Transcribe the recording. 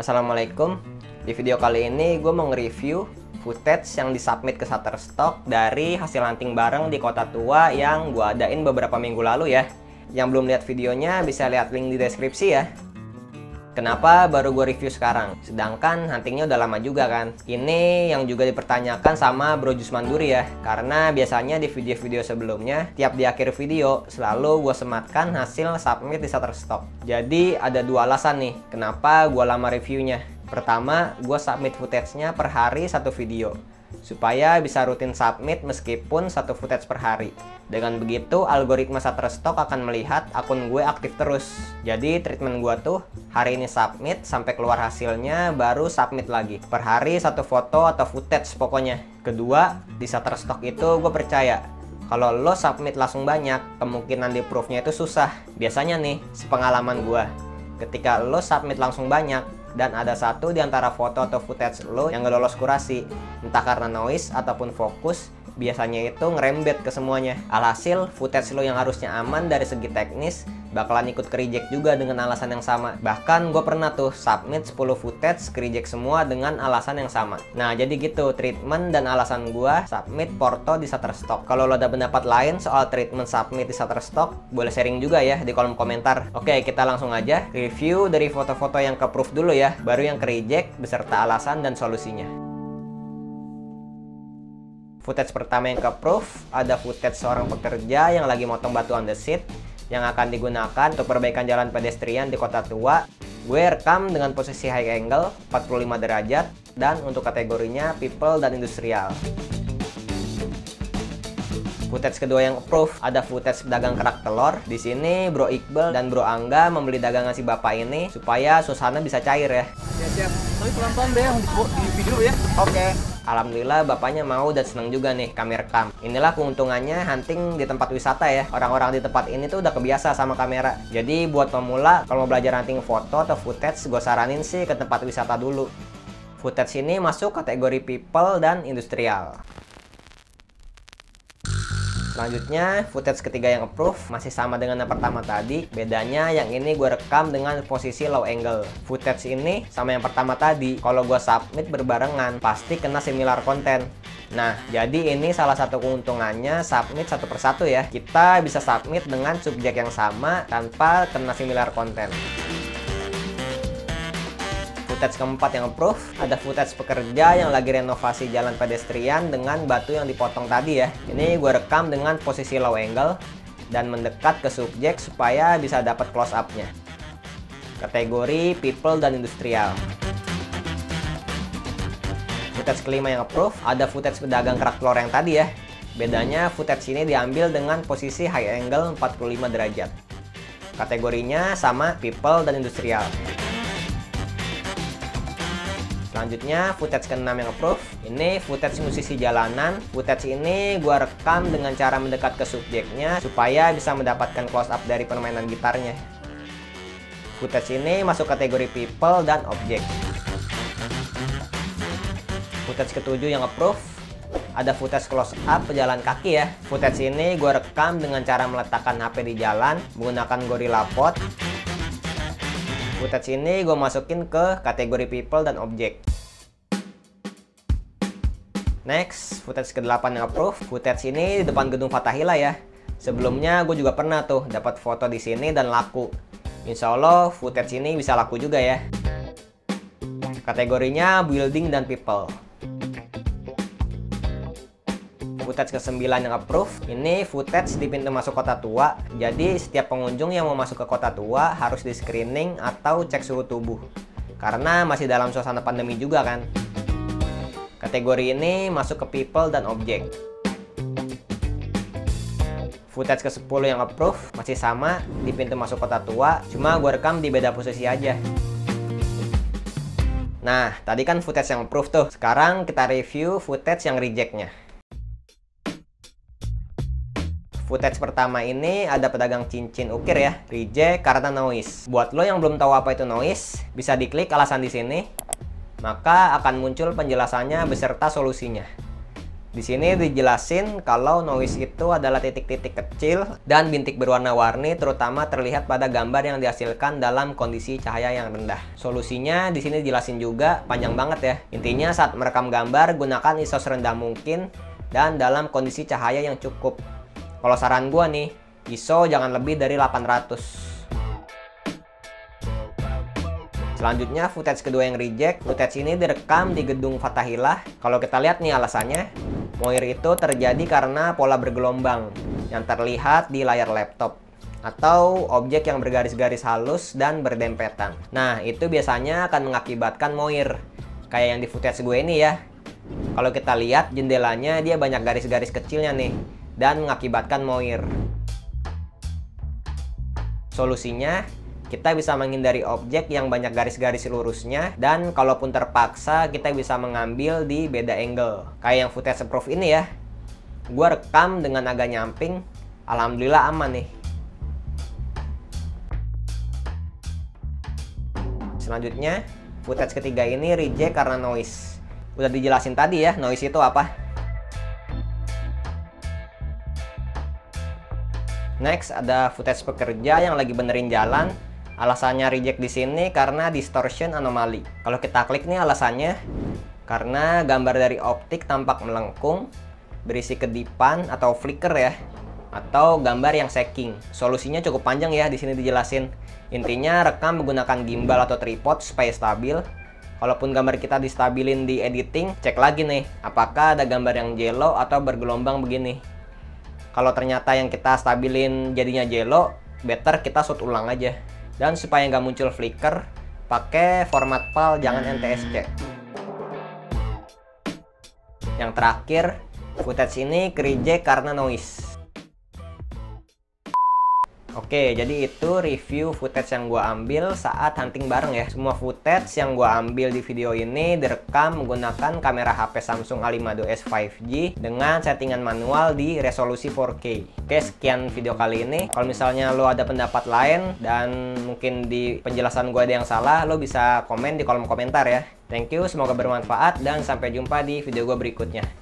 Assalamualaikum. Di video kali ini gue mau nge-review footage yang disubmit ke Shutterstock dari hasil hunting bareng di Kota Tua yang gue adain beberapa minggu lalu ya. Yang belum lihat videonya bisa lihat link di deskripsi ya. Kenapa baru gue review sekarang? Sedangkan huntingnya udah lama juga kan. Ini yang juga dipertanyakan sama Bro Jusmanduri ya. Karena biasanya di video-video sebelumnya, tiap di akhir video selalu gue sematkan hasil submit di Shutterstock. Jadi ada dua alasan nih kenapa gue lama reviewnya. Pertama, gue submit footage-nya per hari satu video, supaya bisa rutin submit meskipun satu footage per hari. Dengan begitu, algoritma Shutterstock akan melihat akun gue aktif terus. Jadi, treatment gue tuh hari ini submit, sampai keluar hasilnya, baru submit lagi. Per hari satu foto atau footage pokoknya. Kedua, di Shutterstock itu gue percaya, kalau lo submit langsung banyak, kemungkinan di proof-nya itu susah. Biasanya nih, sepengalaman gue, ketika lo submit langsung banyak, dan ada satu di antara foto atau footage lo yang gak lolos kurasi, entah karena noise ataupun fokus, biasanya itu ngerembet ke semuanya. Alhasil, footage lo yang harusnya aman dari segi teknis bakalan ikut ke-reject juga dengan alasan yang sama. Bahkan gue pernah tuh submit 10 footage ke-reject semua dengan alasan yang sama. Nah, jadi gitu treatment dan alasan gue submit Porto di Shutterstock. Kalau lo ada pendapat lain soal treatment submit di Shutterstock, boleh sharing juga ya di kolom komentar. Oke, kita langsung aja review dari foto-foto yang ke-proof dulu ya, baru yang ke-reject beserta alasan dan solusinya. Footage pertama yang ke-proof, ada footage seorang pekerja yang lagi motong batu andesit yang akan digunakan untuk perbaikan jalan pedestrian di Kota Tua. Gue rekam dengan posisi high angle 45 derajat dan untuk kategorinya people dan industrial. Footage kedua yang approve, ada footage pedagang kerak telur. Di sini Bro Iqbal dan Bro Angga membeli dagangan si bapak ini supaya suasana bisa cair ya. Siap. Tapi pelan-pelan deh di video ya. Oke. Alhamdulillah bapaknya mau dan seneng juga nih kami rekam. Inilah keuntungannya hunting di tempat wisata ya. Orang-orang di tempat ini tuh udah kebiasa sama kamera. Jadi buat pemula kalau mau belajar hunting foto atau footage, gue saranin sih ke tempat wisata dulu. Footage ini masuk kategori people dan industrial. Selanjutnya, footage ketiga yang approve masih sama dengan yang pertama tadi. Bedanya yang ini gue rekam dengan posisi low angle. Footage ini sama yang pertama tadi, kalau gue submit berbarengan, pasti kena similar content. Nah, jadi ini salah satu keuntungannya submit satu persatu ya. Kita bisa submit dengan subjek yang sama tanpa kena similar content. Footage keempat yang approve, ada footage pekerja yang lagi renovasi jalan pedestrian dengan batu yang dipotong tadi ya. Ini gue rekam dengan posisi low angle dan mendekat ke subjek supaya bisa dapat close up-nya. Kategori people dan industrial. Footage kelima yang approve, ada footage pedagang kerak telur yang tadi ya. Bedanya footage ini diambil dengan posisi high angle 45 derajat. Kategorinya sama people dan industrial. Selanjutnya, footage ke-6 yang approve. Ini footage musisi jalanan. Footage ini gua rekam dengan cara mendekat ke subjeknya supaya bisa mendapatkan close up dari permainan gitarnya. Footage ini masuk kategori people dan objek. Footage ke-7 yang approve, ada footage close up pejalan kaki ya. Footage ini gua rekam dengan cara meletakkan HP di jalan menggunakan Gorilla Pod. Footage ini gue masukin ke kategori people dan objek. Next, footage ke-8 yang approve. Footage ini di depan gedung Fathahillah ya. Sebelumnya gue juga pernah tuh dapat foto di sini dan laku. Insya Allah footage ini bisa laku juga ya. Kategorinya building dan people. Footage ke-9 yang approve, ini footage di pintu masuk Kota Tua. Jadi setiap pengunjung yang mau masuk ke Kota Tua harus di screening atau cek suhu tubuh, karena masih dalam suasana pandemi juga kan. Kategori ini masuk ke people dan objek. Footage ke-10 yang approve masih sama di pintu masuk Kota Tua, cuma gue rekam di beda posisi aja. Nah, tadi kan footage yang approve tuh. Sekarang kita review footage yang rejectnya. Footage pertama ini ada pedagang cincin ukir ya, reject karena noise. Buat lo yang belum tahu apa itu noise, bisa diklik alasan di sini, maka akan muncul penjelasannya beserta solusinya. Di sini dijelasin kalau noise itu adalah titik-titik kecil dan bintik berwarna-warni, terutama terlihat pada gambar yang dihasilkan dalam kondisi cahaya yang rendah. Solusinya di sini dijelasin juga, panjang banget ya. Intinya saat merekam gambar, gunakan ISO serendah mungkin dan dalam kondisi cahaya yang cukup. Kalau saran gua nih, ISO jangan lebih dari 800. Selanjutnya footage kedua yang reject. Footage ini direkam di gedung Fathahillah. Kalau kita lihat nih alasannya, Moir itu terjadi karena pola bergelombang yang terlihat di layar laptop atau objek yang bergaris-garis halus dan berdempetan. Nah, itu biasanya akan mengakibatkan Moir. Kayak yang di footage gue ini ya. Kalau kita lihat jendelanya dia banyak garis-garis kecilnya nih dan mengakibatkan Moir. Solusinya, kita bisa menghindari objek yang banyak garis-garis lurusnya, dan kalaupun terpaksa kita bisa mengambil di beda angle. Kayak yang footage proof ini ya. Gua rekam dengan agak nyamping, alhamdulillah aman nih. Selanjutnya, footage ketiga ini reject karena noise. Udah dijelasin tadi ya, noise itu apa. Next, ada footage pekerja yang lagi benerin jalan. Alasannya reject di sini karena distortion anomali. Kalau kita klik nih alasannya, karena gambar dari optik tampak melengkung, berisi kedipan atau flicker ya, atau gambar yang shaking. Solusinya cukup panjang ya, di sini dijelasin. Intinya rekam menggunakan gimbal atau tripod supaya stabil. Kalaupun gambar kita distabilin di editing, cek lagi nih, apakah ada gambar yang jello atau bergelombang begini. Kalau ternyata yang kita stabilin jadinya jello, better kita shoot ulang aja. Dan supaya nggak muncul flicker, pakai format PAL, jangan NTSC. Yang terakhir, footage ini reject karena noise. Oke, jadi itu review footage yang gua ambil saat hunting bareng ya. Semua footage yang gua ambil di video ini direkam menggunakan kamera HP Samsung A52s 5G dengan settingan manual di resolusi 4K. Oke, sekian video kali ini. Kalau misalnya lo ada pendapat lain dan mungkin di penjelasan gua ada yang salah, lo bisa komen di kolom komentar ya. Thank you, semoga bermanfaat dan sampai jumpa di video gua berikutnya.